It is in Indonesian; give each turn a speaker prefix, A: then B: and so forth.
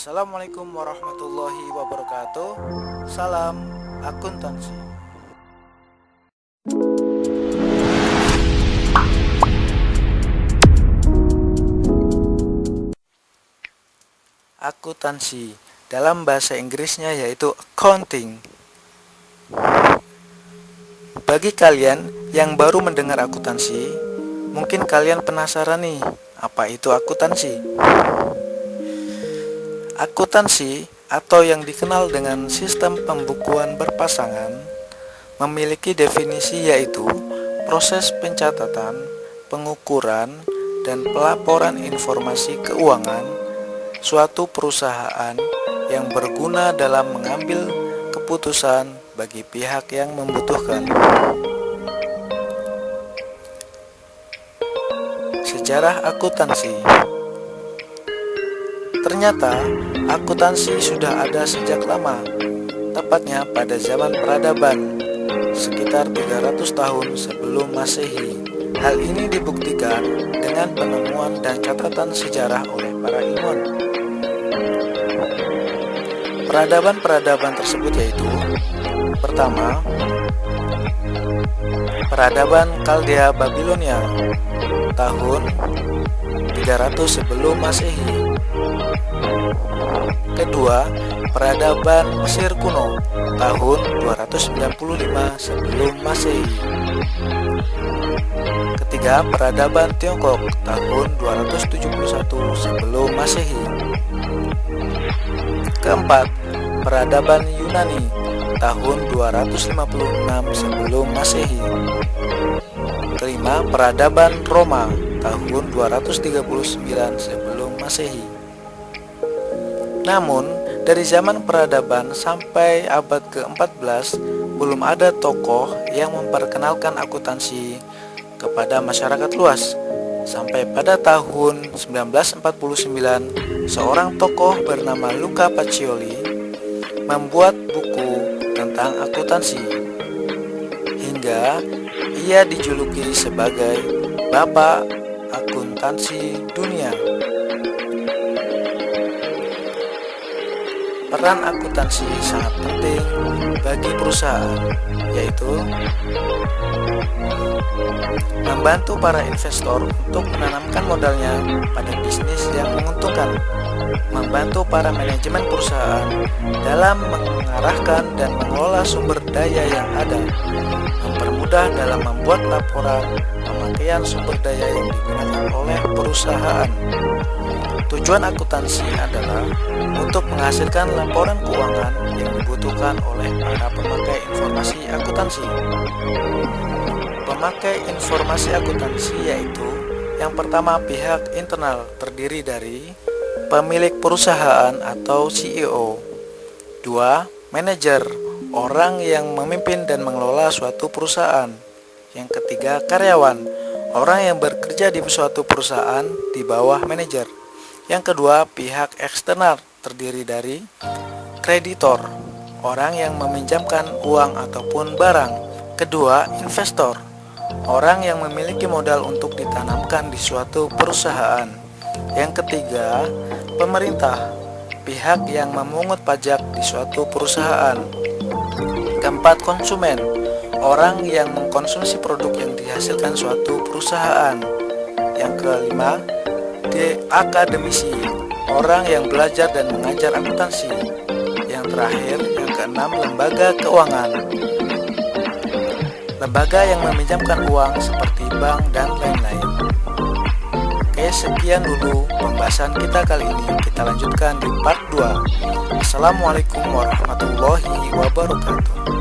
A: Assalamualaikum warahmatullahi wabarakatuh. Salam akuntansi. Akuntansi dalam bahasa Inggrisnya yaitu accounting. Bagi kalian yang baru mendengar akuntansi, mungkin kalian penasaran nih, apa itu akuntansi? Akuntansi atau yang dikenal dengan sistem pembukuan berpasangan memiliki definisi yaitu proses pencatatan, pengukuran, dan pelaporan informasi keuangan suatu perusahaan yang berguna dalam mengambil keputusan bagi pihak yang membutuhkan. Sejarah akuntansi. Ternyata akuntansi sudah ada sejak lama, tepatnya pada zaman peradaban, sekitar 300 tahun sebelum Masehi. Hal ini dibuktikan dengan penemuan dan catatan sejarah oleh para ilmuwan. Peradaban-peradaban tersebut yaitu: pertama, peradaban Kaldea Babilonia tahun 300 sebelum Masehi. Kedua, peradaban Mesir kuno tahun 295 sebelum Masehi. Ketiga, peradaban Tiongkok tahun 271 sebelum Masehi. Keempat, peradaban Yunani tahun 256 sebelum Masehi. Kelima, peradaban Roma tahun 239 sebelum Masehi. Namun, dari zaman peradaban sampai abad ke-14 belum ada tokoh yang memperkenalkan akuntansi kepada masyarakat luas. Sampai pada tahun 1949, seorang tokoh bernama Luca Pacioli membuat buku tentang akuntansi. Hingga ia dijuluki sebagai Bapak Akuntansi Dunia. Peran akuntansi sangat penting bagi perusahaan, yaitu membantu para investor untuk menanamkan modalnya pada bisnis yang menguntungkan, membantu para manajemen perusahaan dalam mengarahkan dan mengelola sumber daya yang ada, mempermudah dalam membuat laporan pemakaian sumber daya yang digunakan oleh perusahaan. Tujuan akuntansi adalah untuk menghasilkan laporan keuangan yang dibutuhkan oleh para pemakai informasi akuntansi. Pemakai informasi akuntansi yaitu: yang pertama, pihak internal terdiri dari pemilik perusahaan atau CEO. Dua, manajer, orang yang memimpin dan mengelola suatu perusahaan. Yang ketiga, karyawan, orang yang bekerja di suatu perusahaan di bawah manajer. Yang kedua, pihak eksternal terdiri dari kreditor, orang yang meminjamkan uang ataupun barang. Kedua, investor, orang yang memiliki modal untuk ditanamkan di suatu perusahaan. Yang ketiga, pemerintah, pihak yang memungut pajak di suatu perusahaan. Keempat, konsumen, orang yang mengkonsumsi produk yang dihasilkan suatu perusahaan. Yang kelima, akademisi, orang yang belajar dan mengajar akuntansi. Yang terakhir, yang keenam, lembaga keuangan, lembaga yang meminjamkan uang seperti bank dan lain-lain. Oke, sekian dulu pembahasan kita kali ini. Kita lanjutkan di part 2. Assalamualaikum warahmatullahi wabarakatuh.